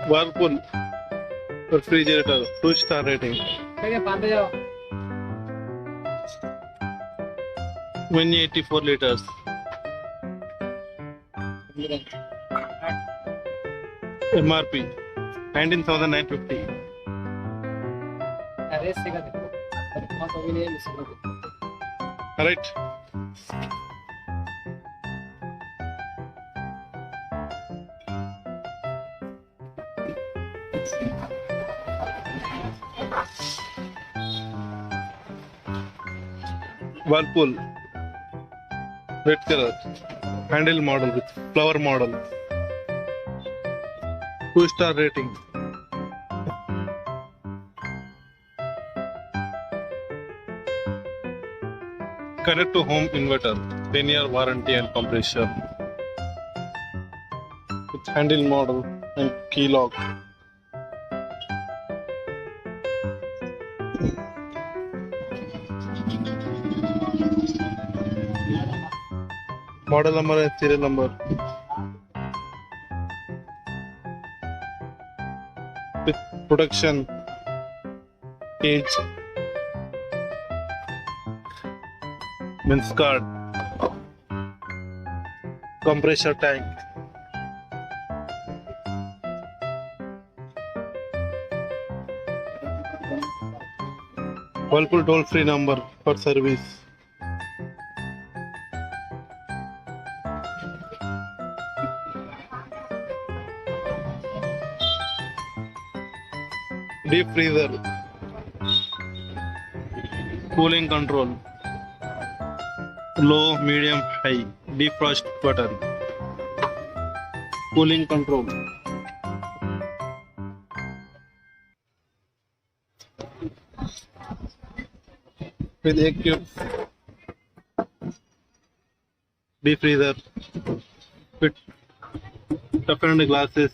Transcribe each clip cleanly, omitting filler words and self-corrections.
Whirlpool refrigerator, 2-star rating. 184 liters. MRP 19,950. Correct. Whirlpool, red color, handle model with flower model, 2-star rating. Connect to home inverter, 10-year warranty and compressor, with handle model and key lock. Model number and serial number. With production age, means card, compressor tank, Whirlpool toll-free number for service. Deep freezer, cooling control, low, medium, high, defrost button, cooling control, with egg cubes, deep freezer, with toughened glasses.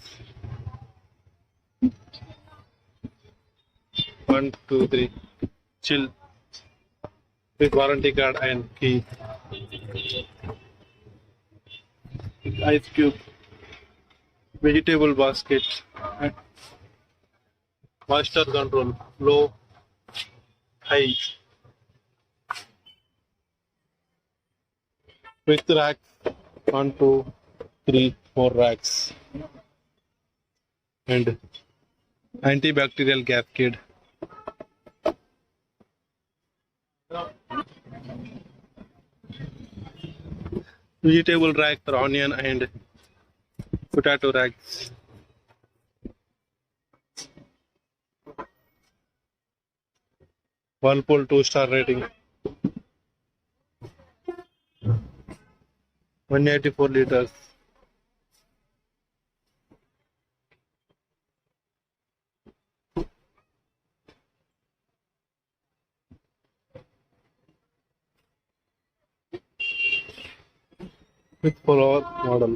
1, 2, 3, chill, with warranty card and key. Ice cube, vegetable basket, master control, low, high, with racks, 1, 2, 3, 4 racks, and antibacterial gasket. Vegetable rack for onion and potato racks. Whirlpool 2-star rating. 184 liters. With flower model.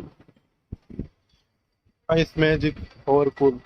Ice Magic Whirlpool.